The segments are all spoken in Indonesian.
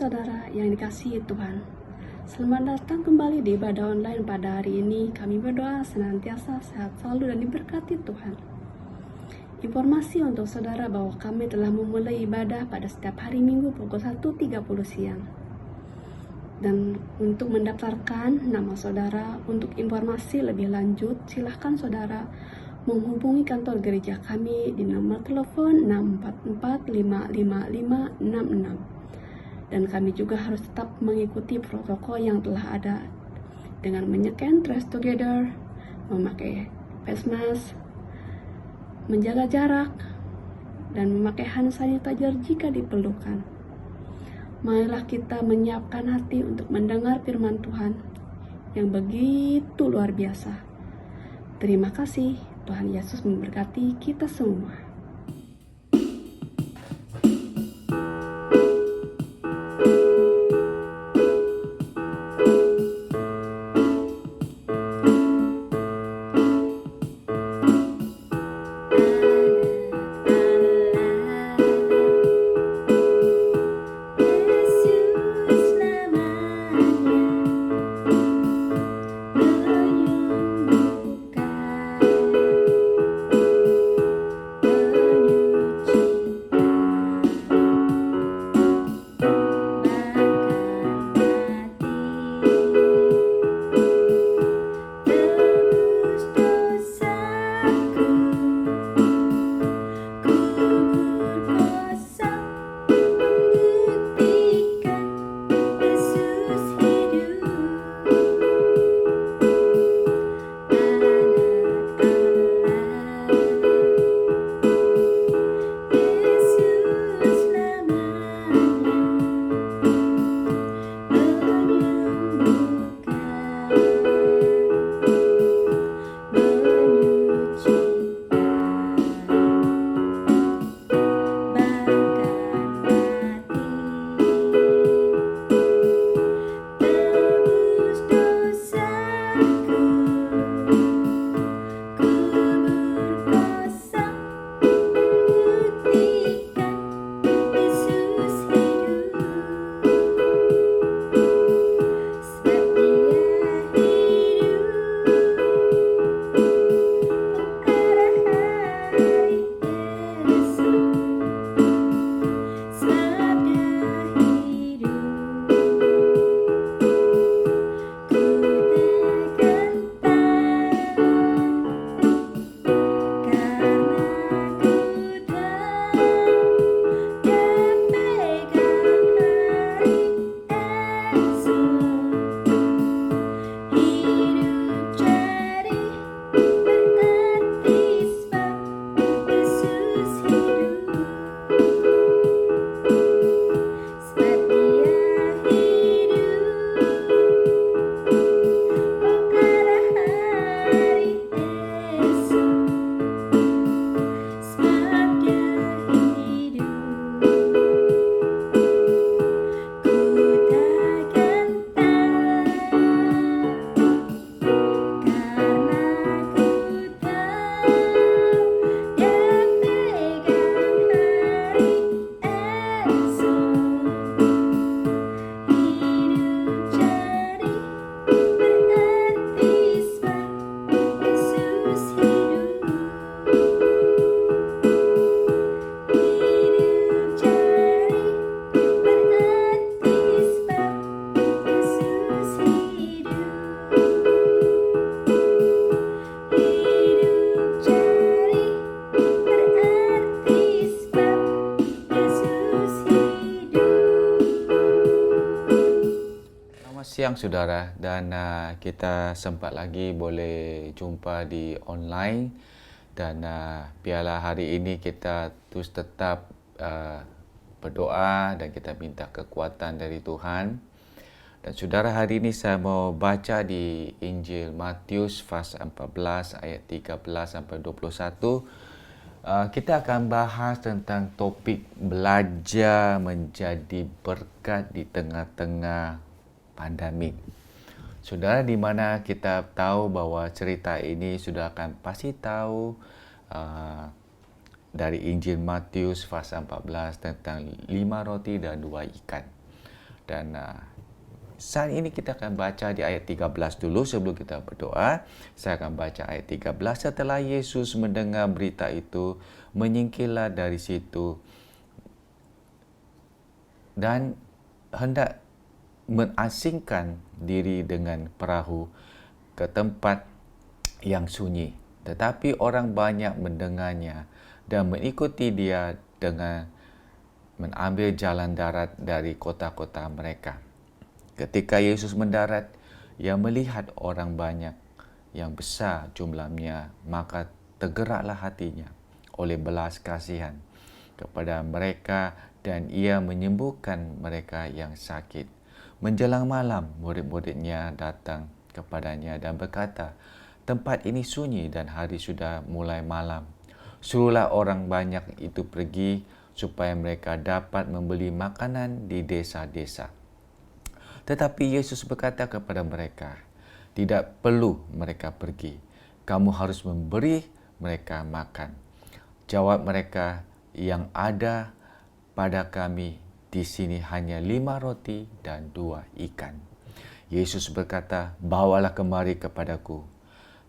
saudara yang dikasihi Tuhan. Selamat datang kembali di ibadah online pada hari ini. Kami berdoa senantiasa sehat selalu dan diberkati Tuhan. Informasi untuk saudara bahwa kami telah memulai ibadah pada setiap hari Minggu pukul 1.30 siang. Dan untuk mendaftarkan nama saudara untuk informasi lebih lanjut, silahkan saudara menghubungi kantor gereja kami di nomor telepon 644555566. Dan kami juga harus tetap mengikuti protokol yang telah ada dengan menyeken trace together, memakai face mask, menjaga jarak, dan memakai hand sanitizer jika diperlukan. Marilah kita menyiapkan hati untuk mendengar firman Tuhan yang begitu luar biasa. Terima kasih, Tuhan Yesus memberkati kita semua. Siang saudara, dan kita sempat lagi boleh jumpa di online, dan biarlah hari ini kita terus tetap berdoa dan kita minta kekuatan dari Tuhan. Dan saudara, hari ini saya mau baca di Injil Matius pasal 14 ayat 13 sampai 21. Kita akan bahas tentang topik belajar menjadi berkat di tengah-tengah pandemik. Saudara, di mana kita tahu bahwa cerita ini sudah akan pasti tahu dari Injil Matius pasal 14 tentang 5 roti dan 2 ikan. Dan saat ini kita akan baca di ayat 13 dulu sebelum kita berdoa. Saya akan baca ayat 13. Setelah Yesus mendengar berita itu, menyingkirlah dari situ dan hendak mengasingkan diri dengan perahu ke tempat yang sunyi. Tetapi orang banyak mendengarnya dan mengikuti dia dengan mengambil jalan darat dari kota-kota mereka. Ketika Yesus mendarat, ia melihat orang banyak yang besar jumlahnya, maka tergeraklah hatinya oleh belas kasihan kepada mereka dan ia menyembuhkan mereka yang sakit. Menjelang malam, murid-muridnya datang kepadanya dan berkata, "Tempat ini sunyi dan hari sudah mulai malam. Suruhlah orang banyak itu pergi supaya mereka dapat membeli makanan di desa-desa." Tetapi Yesus berkata kepada mereka, "Tidak perlu mereka pergi. Kamu harus memberi mereka makan." Jawab mereka, "Yang ada pada kami di sini hanya 5 roti dan 2 ikan." Yesus berkata, "Bawalah kemari kepadaku."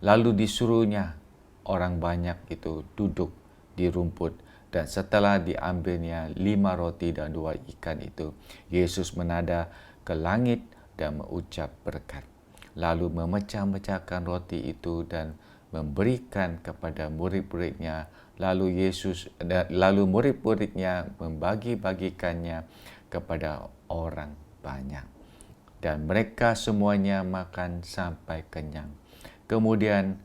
Lalu disuruhnya orang banyak itu duduk di rumput, dan setelah diambilnya 5 roti dan 2 ikan itu, Yesus menada ke langit dan mengucap berkat. Lalu memecah-mecahkan roti itu dan memberikan kepada murid-muridnya. Lalu murid-muridnya membagi-bagikannya kepada orang banyak. Dan mereka semuanya makan sampai kenyang. Kemudian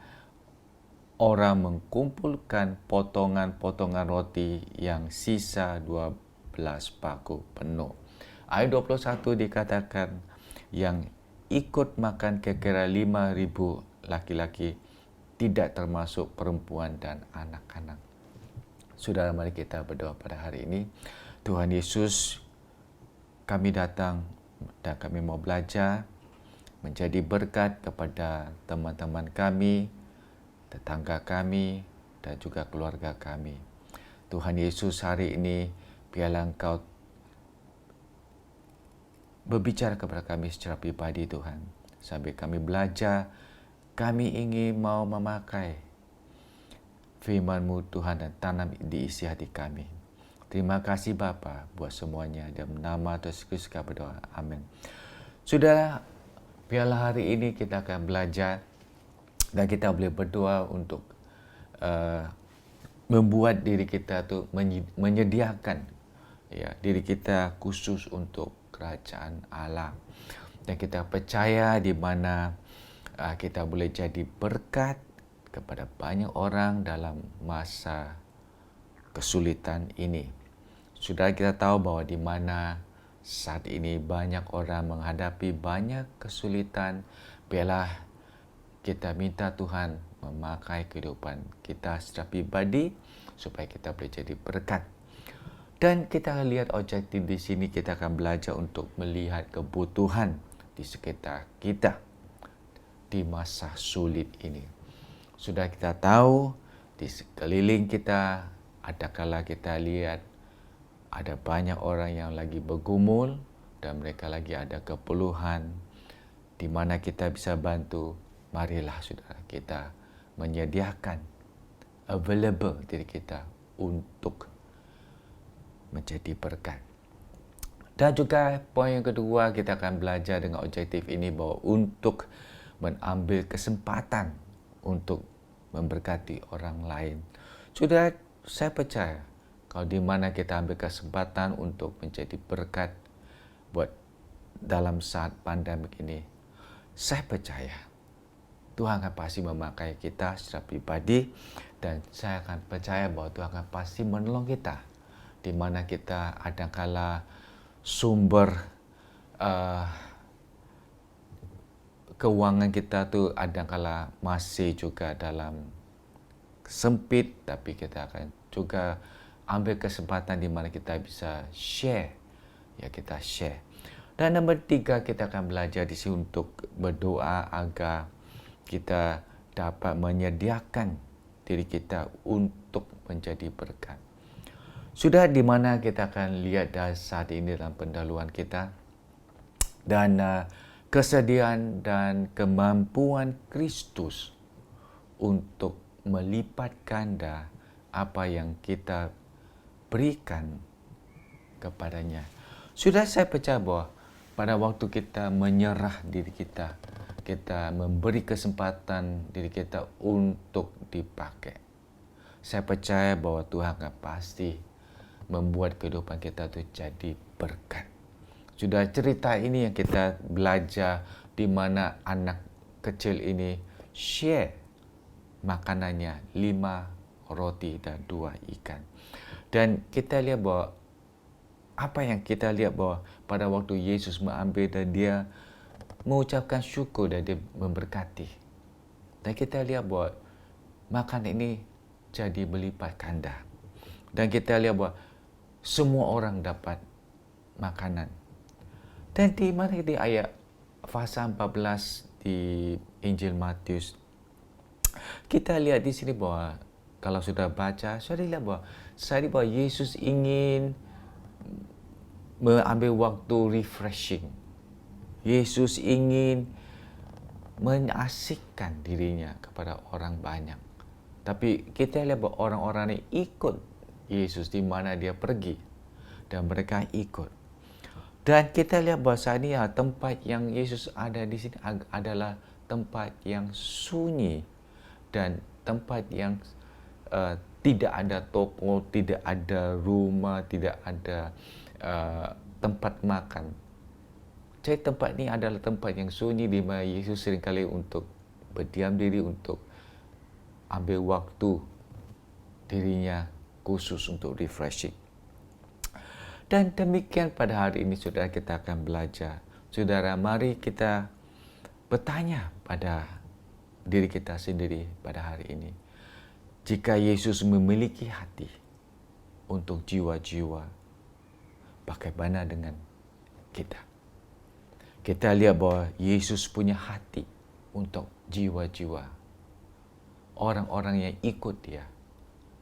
orang mengkumpulkan potongan-potongan roti yang sisa 12 paku penuh. Ayat 21 dikatakan yang ikut makan kira-kira 5,000 laki-laki, tidak termasuk perempuan dan anak-anak. Saudara, mari kita berdoa pada hari ini. Tuhan Yesus, kami datang dan kami mau belajar menjadi berkat kepada teman-teman kami, tetangga kami, dan juga keluarga kami. Tuhan Yesus, hari ini biarlah Engkau berbicara kepada kami secara pribadi, Tuhan. Sambil kami belajar, kami ingin mau memakai firman-Mu, Tuhan, dan tanam di isi hati kami. Terima kasih Bapa buat semuanya. Dalam nama Tuhan Yesus kami berdoa. Amin. Sudah, biarlah hari ini kita akan belajar dan kita boleh berdoa untuk membuat diri kita tu menyediakan diri kita khusus untuk kerajaan Allah. Dan kita percaya di mana kita boleh jadi berkat kepada banyak orang dalam masa kesulitan ini. Sudah kita tahu bahwa di mana saat ini banyak orang menghadapi banyak kesulitan, biarlah kita minta Tuhan memakai kehidupan kita secara pribadi supaya kita boleh jadi berkat. Dan kita akan lihat objektif di sini, kita akan belajar untuk melihat kebutuhan di sekitar kita di masa sulit ini. Sudah kita tahu di sekeliling kita, ada kala kita lihat ada banyak orang yang lagi bergumul dan mereka lagi ada keperluan di mana kita bisa bantu. Marilah saudara kita menyediakan available diri kita untuk menjadi berkat. Dan juga poin yang kedua, kita akan belajar dengan objektif ini bahwa untuk mengambil kesempatan untuk memberkati orang lain. Sudah, saya percaya kalau di mana kita ambil kesempatan untuk menjadi berkat buat dalam saat pandemik ini, saya percaya Tuhan akan pasti memakai kita secara pribadi, dan saya akan percaya bahwa Tuhan akan pasti menolong kita di mana kita adakala sumber keuangan kita tu adakala masih juga dalam sempit, tapi kita akan juga ambil kesempatan di mana kita bisa share, kita share. Dan nombor 3, kita akan belajar di sini untuk berdoa agar kita dapat menyediakan diri kita untuk menjadi berkat. Sudah di mana kita akan lihat saat ini dalam pendahuluan kita, dan kesediaan dan kemampuan Kristus untuk melipat ganda apa yang kita berikan kepadanya. Sudah saya percaya bahwa pada waktu kita menyerah diri kita, kita memberi kesempatan diri kita untuk dipakai. Saya percaya bahwa Tuhan akan pasti membuat kehidupan kita itu jadi berkat. Sudah cerita ini yang kita belajar di mana anak kecil ini share makanannya 5 roti dan 2 ikan. Dan kita lihat bahwa apa yang kita lihat bahwa pada waktu Yesus mengambil dan dia mengucapkan syukur dan dia memberkati. Dan kita lihat bahwa makan ini jadi berlipat ganda. Dan kita lihat bahwa semua orang dapat makanan. Dan di mana di ayat pasal 14 di Injil Matius, kita lihat di sini bahwa kalau sudah baca, sudah lihat bahwa Yesus ingin mengambil waktu refreshing. Yesus ingin mengasihkan dirinya kepada orang banyak. Tapi kita lihat bahwa orang-orang ini ikut Yesus di mana dia pergi. Dan mereka ikut. Dan kita lihat bahwa saat ini tempat yang Yesus ada di sini adalah tempat yang sunyi. Dan tempat yang tidak ada toko, tidak ada rumah, tidak ada tempat makan. Jadi tempat ini adalah tempat yang sunyi di mana Yesus seringkali untuk berdiam diri, untuk ambil waktu dirinya khusus untuk refreshing. Dan demikian pada hari ini saudara kita akan belajar. Saudara, mari kita bertanya pada diri kita sendiri pada hari ini. Jika Yesus memiliki hati untuk jiwa-jiwa, bagaimana dengan kita? Kita lihat bahwa Yesus punya hati untuk jiwa-jiwa. Orang-orang yang ikut dia.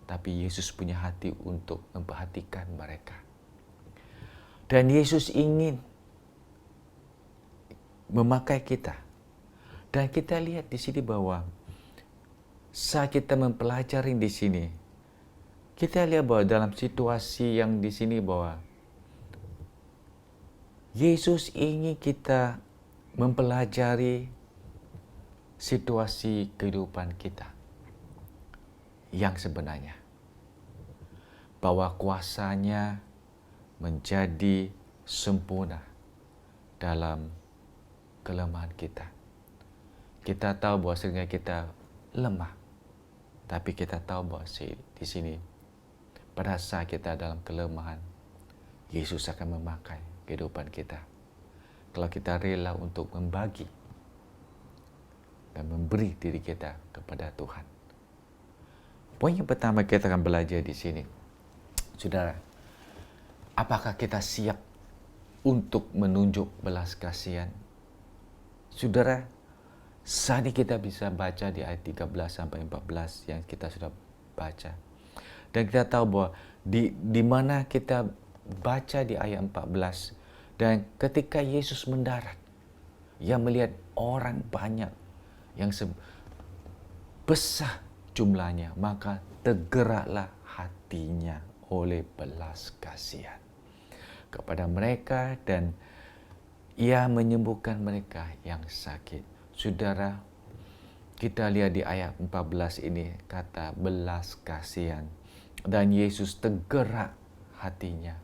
Tapi Yesus punya hati untuk memperhatikan mereka. Dan Yesus ingin memakai kita. Dan kita lihat di sini bahwa saat kita mempelajari di sini, kita lihat bahwa dalam situasi yang di sini bahwa Yesus ingin kita mempelajari situasi kehidupan kita yang sebenarnya. Bahwa kuasanya menjadi sempurna dalam kelemahan kita. Kita tahu bahwa sebenarnya kita lemah. Tapi kita tahu bahwa di sini pada saat kita dalam kelemahan, Yesus akan memakai kehidupan kita. Kalau kita rela untuk membagi dan memberi diri kita kepada Tuhan. Poin yang pertama kita akan belajar di sini. Saudara, apakah kita siap untuk menunjuk belas kasihan? Saudara, saat ini kita bisa baca di ayat 13 sampai 14 yang kita sudah baca. Dan kita tahu bahwa di mana kita baca di ayat 14, dan ketika Yesus mendarat, ia melihat orang banyak yang besar jumlahnya, maka tergeraklah hatinya oleh belas kasihan kepada mereka dan ia menyembuhkan mereka yang sakit. Saudara, kita lihat di ayat 14 ini kata belas kasihan dan Yesus tergerak hatinya.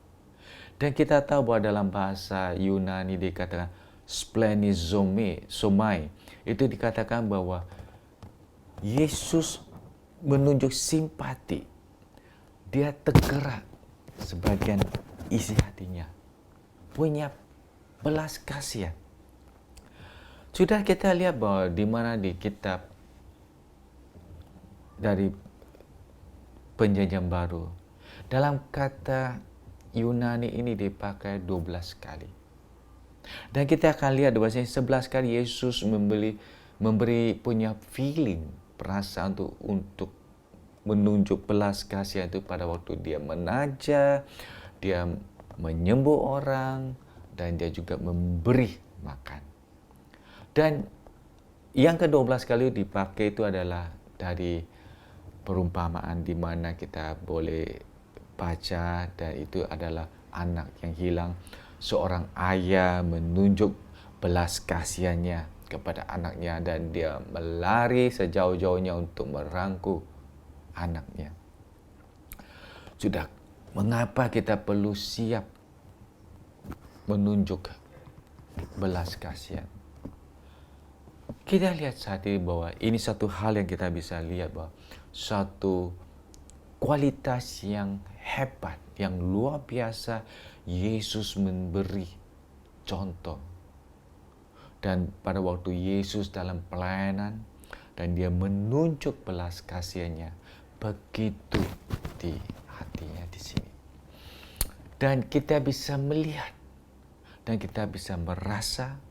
Dan kita tahu bahwa dalam bahasa Yunani dikatakan splenizomai, itu dikatakan bahwa Yesus menunjuk simpati. Dia tergerak sebagian isi hatinya. Punya belas kasihan. Sudah kita lihat bahwa di mana di kitab dari Perjanjian Baru, dalam kata Yunani ini dipakai 12 kali. Dan kita akan lihat bahwasanya 11 kali Yesus memberi punya feeling, perasaan untuk menunjuk belas kasihan itu pada waktu dia menaja, dia menyembuh orang, dan dia juga memberi makan. Dan yang ke-12 kali dipakai itu adalah dari perumpamaan di mana kita boleh baca, dan itu adalah anak yang hilang. Seorang ayah menunjuk belas kasihannya kepada anaknya dan dia melari sejauh-jauhnya untuk merangkul anaknya. Sudah, mengapa kita perlu siap menunjuk belas kasihan? Kita lihat saat ini bahwa ini satu hal yang kita bisa lihat bahwa satu kualitas yang hebat, yang luar biasa. Yesus memberi contoh. Dan pada waktu Yesus dalam pelayanan dan dia menunjuk belas kasihannya, begitu di hatinya di sini. Dan kita bisa melihat dan kita bisa merasa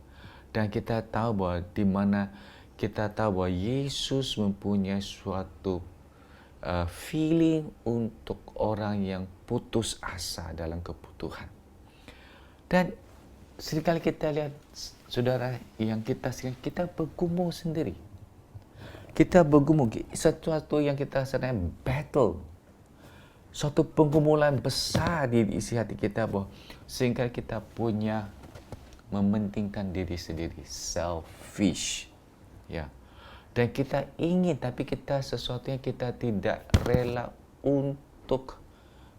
dan kita tahu bahwa di mana kita tahu bahwa Yesus mempunyai suatu feeling untuk orang yang putus asa dalam kebutuhan. Dan seringkali kita lihat, saudara, yang kita bergumul sendiri. Kita bergumul, sesuatu yang kita sedang battle. Suatu penggumulan besar di isi hati kita bahwa sehingga kita punya mementingkan diri sendiri, selfish, ya. Dan kita ingin, tapi kita sesuatu yang kita tidak rela untuk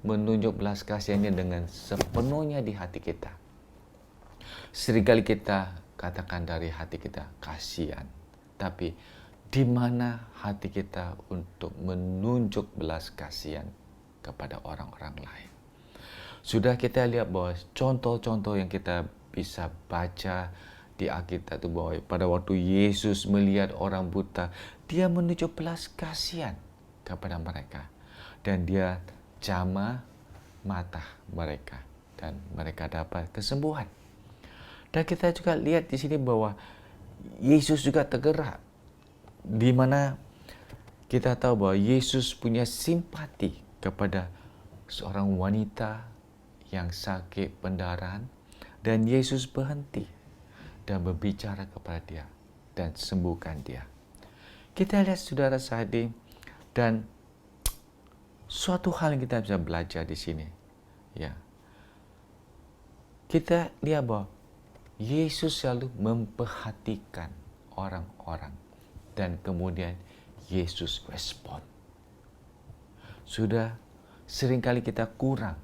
menunjuk belas kasihannya dengan sepenuhnya di hati kita. Seringkali kita katakan dari hati kita kasihan, tapi di mana hati kita untuk menunjuk belas kasihan kepada orang-orang lain? Sudah kita lihat bahwa contoh-contoh yang kita bisa baca di Alkitab itu bahwa pada waktu Yesus melihat orang buta, dia menunjuk belas kasihan kepada mereka dan dia jamah mata mereka dan mereka dapat kesembuhan. Dan kita juga lihat di sini bahwa Yesus juga tergerak, di mana kita tahu bahwa Yesus punya simpati kepada seorang wanita yang sakit pendarahan. Dan Yesus berhenti dan berbicara kepada dia dan sembuhkan dia. Kita lihat saudara saat ini, dan suatu hal yang kita bisa belajar di sini, ya. Kita lihat bahwa Yesus selalu memperhatikan orang-orang dan kemudian Yesus respon. Sudah seringkali kita kurang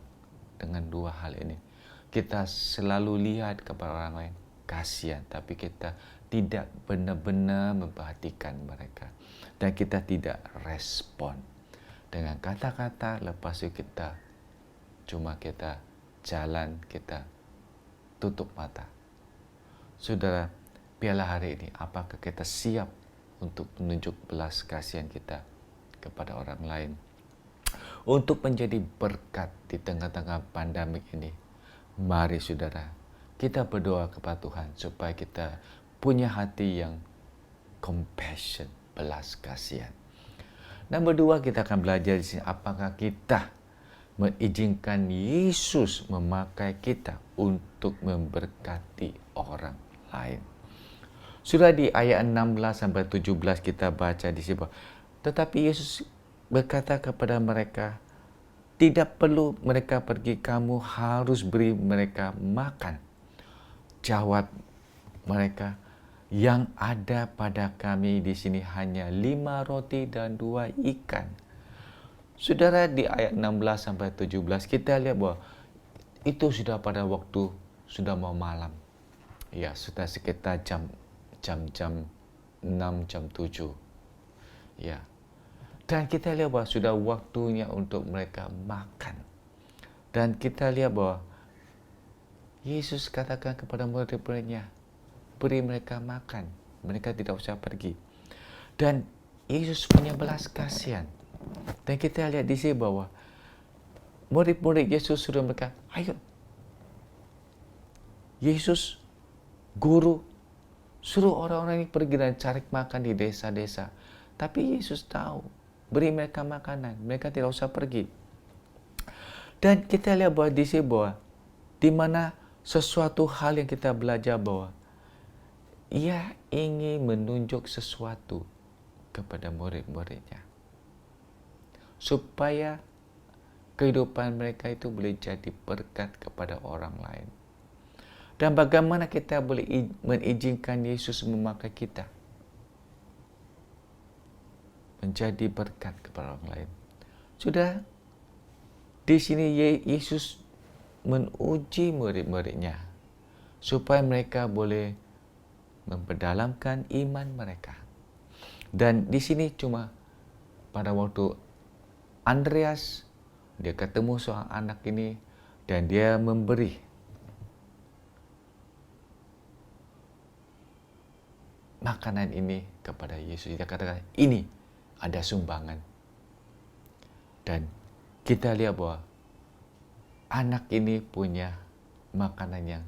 dengan dua hal ini. Kita selalu lihat kepada orang lain kasihan, tapi kita tidak benar-benar memperhatikan mereka. Dan kita tidak respon dengan kata-kata, lepas itu kita jalan, kita tutup mata. Saudara, biarlah hari ini apakah kita siap untuk menunjuk belas kasihan kita kepada orang lain, untuk menjadi berkat di tengah-tengah pandemik ini. Mari saudara, kita berdoa kepada Tuhan supaya kita punya hati yang compassion, belas kasihan. Dan berdua kita akan belajar di sini apakah kita mengizinkan Yesus memakai kita untuk memberkati orang lain. Sudah di ayat 16 sampai 17 kita baca di sini. Tetapi Yesus berkata kepada mereka, tidak perlu mereka pergi, kamu harus beri mereka makan. Jawab mereka, yang ada pada kami di sini hanya 5 roti dan 2 ikan. Saudara, di ayat 16 sampai 17 kita lihat bahwa itu sudah pada waktu sudah mau malam. Ya, sudah sekitar jam 6, jam 7. Ya. Dan kita lihat bahwa sudah waktunya untuk mereka makan. Dan kita lihat bahwa Yesus katakan kepada murid-muridnya, beri mereka makan. Mereka tidak usah pergi. Dan Yesus punya belas kasihan. Dan kita lihat di sini bahwa murid-murid Yesus sudah mereka, ayo. Yesus, guru, suruh orang-orang ini pergi dan cari makan di desa-desa. Tapi Yesus tahu, beri mereka makanan, mereka tidak usah pergi. Dan kita lihat bahwa di sini bahwa di mana sesuatu hal yang kita belajar bahwa ia ingin menunjuk sesuatu kepada murid-muridnya, supaya kehidupan mereka itu boleh jadi berkat kepada orang lain. Dan bagaimana kita boleh mengizinkan Yesus memakai kita menjadi berkat kepada orang lain. Sudah, di sini Yesus menguji murid-muridnya supaya mereka boleh memperdalamkan iman mereka. Dan di sini cuma pada waktu Andreas, dia ketemu seorang anak ini dan dia memberi makanan ini kepada Yesus. Dia katakan, ini ada sumbangan. Dan kita lihat bahwa anak ini punya makanan yang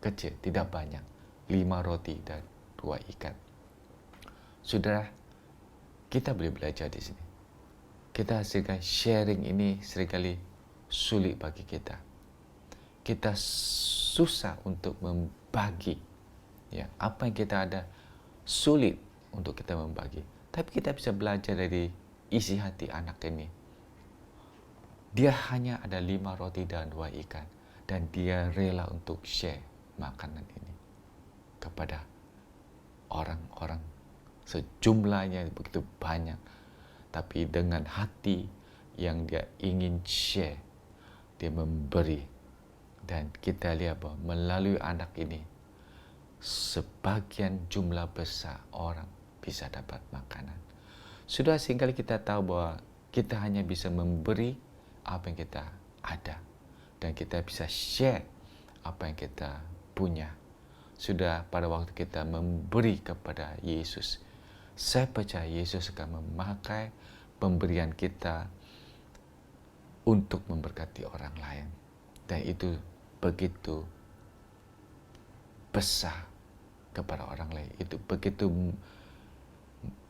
kecil, tidak banyak. 5 roti dan 2 ikan. Saudara, kita boleh belajar di sini. Kita hasilkan sharing ini seringkali sulit bagi kita. Kita susah untuk membagi. Ya, apa yang kita ada sulit untuk kita membagi. Tapi kita bisa belajar dari isi hati anak ini. Dia hanya ada 5 roti dan 2 ikan. Dan dia rela untuk share makanan ini kepada orang-orang, sejumlahnya begitu banyak. Tapi dengan hati yang dia ingin share, dia memberi. Dan kita lihat bahwa melalui anak ini, sebagian jumlah besar orang bisa dapat makanan. Sudah seringkali kita tahu bahwa kita hanya bisa memberi apa yang kita ada. Dan kita bisa share apa yang kita punya. Sudah pada waktu kita memberi kepada Yesus, saya percaya Yesus akan memakai pemberian kita untuk memberkati orang lain. Dan itu begitu besar kepada orang lain. Itu begitu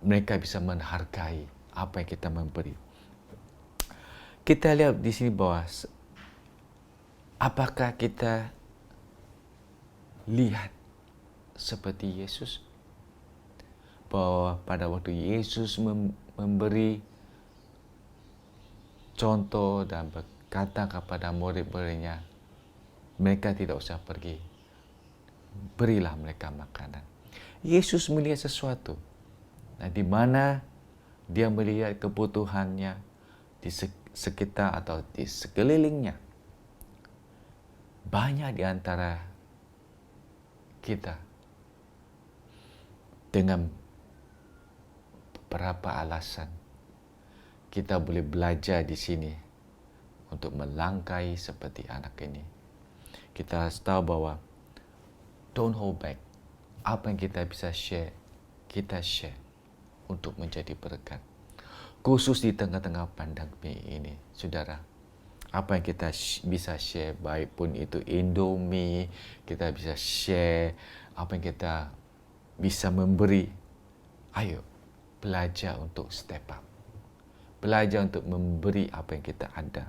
mereka bisa menghargai apa yang kita memberi. Kita lihat di sini bahwa apakah kita lihat seperti Yesus? Bahwa pada waktu Yesus memberi contoh dan berkata kepada murid-muridnya, mereka tidak usah pergi, berilah mereka makanan. Yesus melihat sesuatu, nah, di mana dia melihat kebutuhannya di sekitar atau di sekelilingnya. Banyak di antara kita dengan beberapa alasan kita boleh belajar di sini untuk melangkahi seperti anak ini. Kita harus tahu bahwa don't hold back. Apa yang kita bisa share, kita share untuk menjadi berkat. Khusus di tengah-tengah pandemi ini, saudara. Apa yang kita bisa share, baik pun itu Indomie, kita bisa share apa yang kita bisa memberi. Ayo, belajar untuk step up. Belajar untuk memberi apa yang kita ada.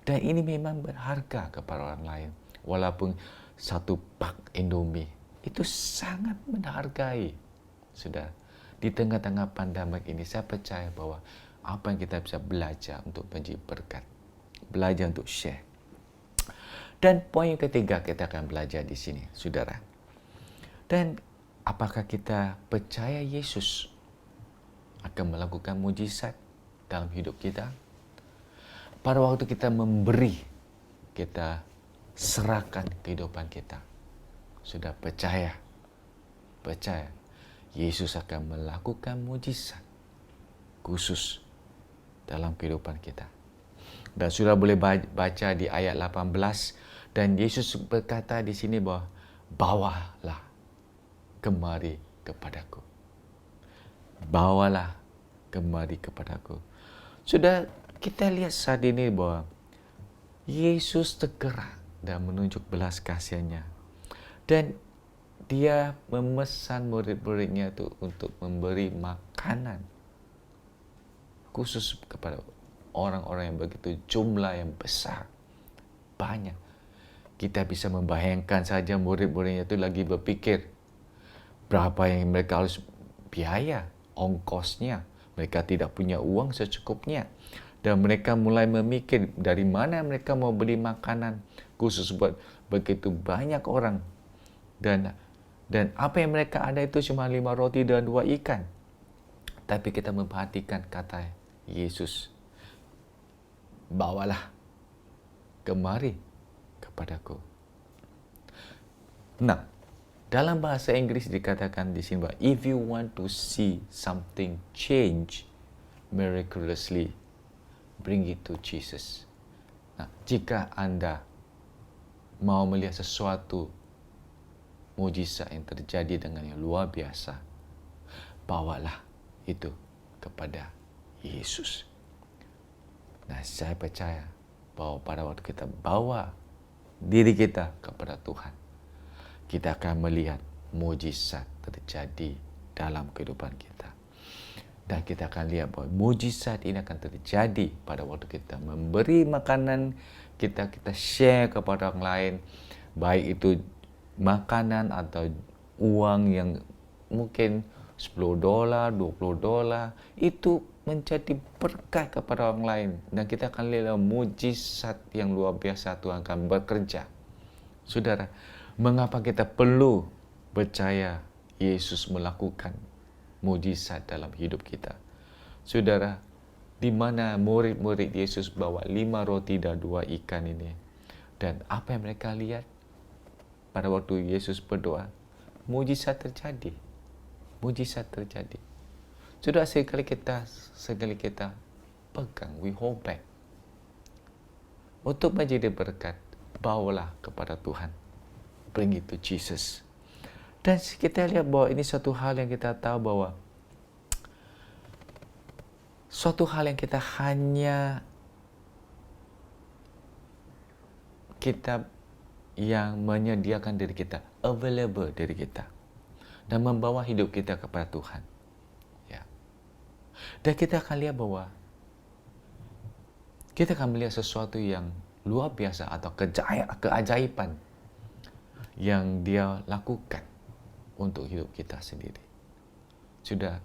Dan ini memang berharga kepada orang lain. Walaupun satu pak Indomie, itu sangat menghargai. Sudah, di tengah-tengah pandemi ini, saya percaya bahwa apa yang kita bisa belajar untuk menjadi berkat. Belajar untuk share. Dan poin yang ketiga kita akan belajar di sini, saudara. Dan apakah kita percaya Yesus akan melakukan mujizat dalam hidup kita? Pada waktu kita memberi, kita serahkan kehidupan kita. Sudah percaya Yesus akan melakukan mujizat khusus dalam kehidupan kita. Dan sudah boleh baca di ayat 18, dan Yesus berkata di sini bahwa bawalah kemari kepadaku. Bawalah kemari kepadaku. Sudah kita lihat saat ini bahwa Yesus tergerak dan menunjuk belas kasihannya. Dan dia memesan murid-muridnya itu untuk memberi makanan khusus kepada orang-orang yang begitu jumlah yang besar, banyak. Kita bisa membayangkan saja murid-muridnya itu lagi berpikir berapa yang mereka harus biaya, ongkosnya. Mereka tidak punya uang secukupnya. Dan mereka mulai memikir dari mana mereka mau beli makanan khusus buat begitu banyak orang. Dan apa yang mereka ada itu cuma 5 roti dan 2 ikan. Tapi kita memperhatikan kata Yesus, bawalah kemari kepadaku. Nah, dalam bahasa Inggris dikatakan di sini bahwa if you want to see something change miraculously, bring it to Jesus. Nah, jika Anda mau melihat sesuatu mujizat yang terjadi dengan yang luar biasa, bawalah itu kepada Yesus. Nah, saya percaya bahwa pada waktu kita bawa diri kita kepada Tuhan, kita akan melihat mujizat terjadi dalam kehidupan kita. Dan kita akan lihat bahwa mujizat ini akan terjadi pada waktu kita memberi makanan, kita share kepada orang lain, baik itu makanan atau uang yang mungkin $10, $20, itu menjadi berkat kepada orang lain. Dan kita akan lihat mujizat yang luar biasa Tuhan akan bekerja. Saudara, mengapa kita perlu percaya Yesus melakukan mujizat dalam hidup kita? Saudara, di mana murid-murid Yesus bawa 5 roti dan 2 ikan ini? Dan apa yang mereka lihat pada waktu Yesus berdoa? Mujizat terjadi. Mujizat terjadi. Sudah sekali kita pegang, we hold back. Untuk menjadi berkat, bawalah kepada Tuhan. Bring it to Jesus. Dan kita lihat bahwa ini suatu hal yang kita tahu bahwa suatu hal yang kita hanya kita yang menyediakan diri kita, available diri kita, dan membawa hidup kita kepada Tuhan. Dan kita akan lihat bahwa kita akan melihat sesuatu yang luar biasa atau keajaiban yang Dia lakukan untuk hidup kita sendiri. Sudah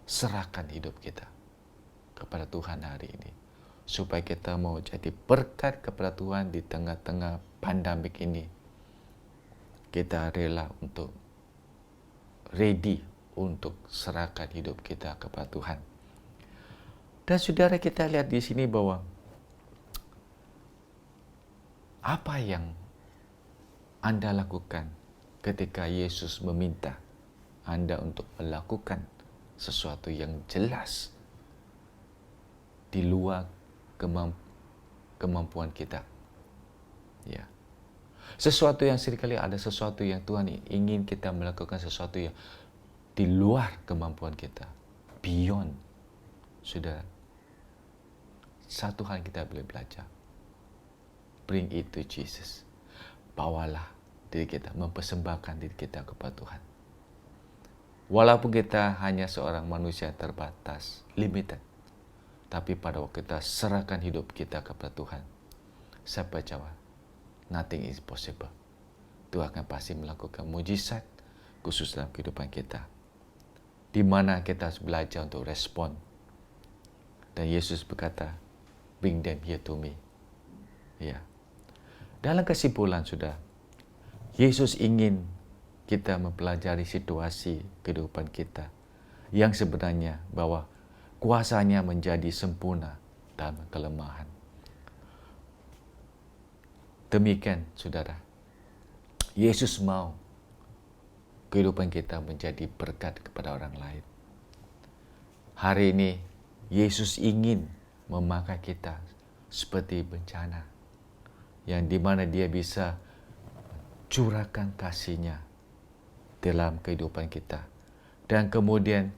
serahkan hidup kita kepada Tuhan hari ini, supaya kita mau jadi berkat kepada Tuhan di tengah-tengah pandemik ini. Kita rela untuk ready untuk serahkan hidup kita kepada Tuhan. Dan saudara, kita lihat di sini bahwa apa yang Anda lakukan ketika Yesus meminta Anda untuk melakukan sesuatu yang jelas di luar kemampuan kita. Ya. Sesuatu yang seringkali ada sesuatu yang Tuhan ingin kita melakukan sesuatu yang di luar kemampuan kita, beyond. Sudah, satu hal kita boleh belajar, bring it to Jesus. Bawalah diri kita, mempersembahkan diri kita kepada Tuhan. Walaupun kita hanya seorang manusia terbatas, limited, tapi pada waktu kita serahkan hidup kita kepada Tuhan, saya percaya nothing is possible. Tuhan akan pasti melakukan mujizat khusus dalam kehidupan kita, di mana kita harus belajar untuk respon. Dan Yesus berkata, bring them here to me. Ya. Dalam kesimpulan sudah, Yesus ingin kita mempelajari situasi kehidupan kita yang sebenarnya bahwa kuasanya menjadi sempurna dalam kelemahan. Demikian, saudara, Yesus mau kehidupan kita menjadi berkat kepada orang lain. Hari ini, Yesus ingin memakai kita seperti bencana, yang dimana Dia bisa curahkan kasih-Nya dalam kehidupan kita. Dan kemudian,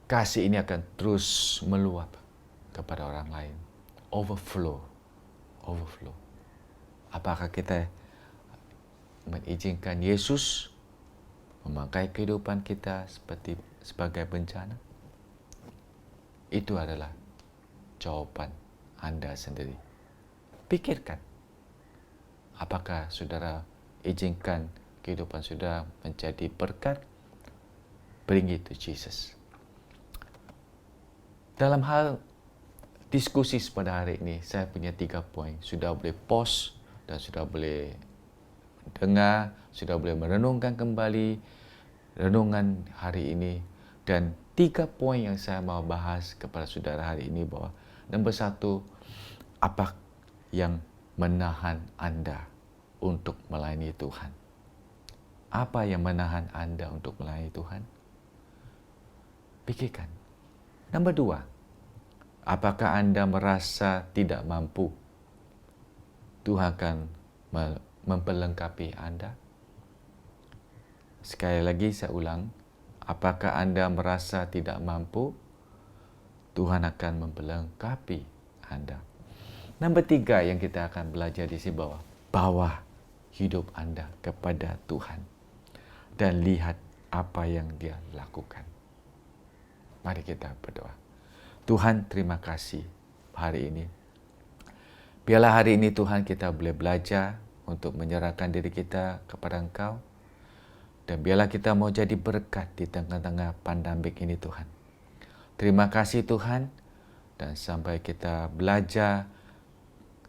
kasih ini akan terus meluap kepada orang lain. Overflow. Apakah kita mengizinkan Yesus memakai kehidupan kita sebagai bencana? Itu adalah jawaban Anda sendiri. Pikirkan. Apakah saudara izinkan kehidupan saudara menjadi berkat? Bring it to Jesus. Dalam hal diskusi pada hari ini, saya punya 3 poin. Sudah boleh pause dan sudah boleh dengar, sudah boleh merenungkan kembali renungan hari ini. Dan 3 poin yang saya mau bahas kepada saudara hari ini bahwa nombor 1, apa yang menahan Anda untuk melayani Tuhan? Apa yang menahan Anda untuk melayani Tuhan? Pikirkan. Nombor 2, apakah Anda merasa tidak mampu? Tuhan akan memperlengkapi Anda. Sekali lagi saya ulang, apakah Anda merasa tidak mampu? Tuhan akan memperlengkapi Anda. Nombor 3 yang kita akan belajar di sini bahwa bawa hidup Anda kepada Tuhan dan lihat apa yang Dia lakukan. Mari kita berdoa. Tuhan, terima kasih hari ini. Biarlah hari ini Tuhan kita boleh belajar untuk menyerahkan diri kita kepada Engkau. Dan biarlah kita mau jadi berkat di tengah-tengah pandemik ini Tuhan. Terima kasih Tuhan. Dan sampai kita belajar,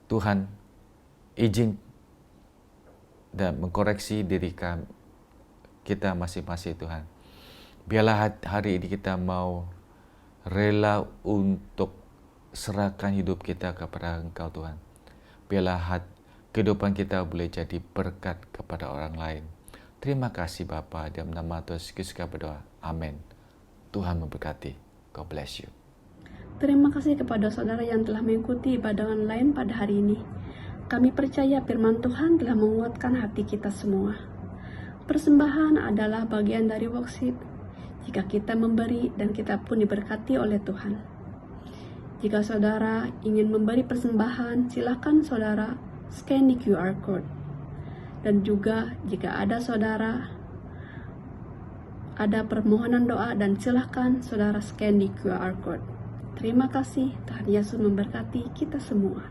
Tuhan izin dan mengkoreksi diri kita masing-masing Tuhan. Biarlah hari ini kita mau rela untuk serahkan hidup kita kepada Engkau Tuhan. Biarlah kehidupan kita boleh jadi berkat kepada orang lain. Terima kasih Bapa, dalam nama Tuhan Yesus kami berdoa. Amin. Tuhan memberkati. God bless you. Terima kasih kepada saudara yang telah mengikuti ibadah online pada hari ini. Kami percaya firman Tuhan telah menguatkan hati kita semua. Persembahan adalah bagian dari worship. Jika kita memberi dan kita pun diberkati oleh Tuhan. Jika saudara ingin memberi persembahan, silakan saudara scan di QR code. Dan juga jika ada saudara ada permohonan doa dan silakan saudara scan di QR code. Terima kasih, Tuhan Yesus memberkati kita semua.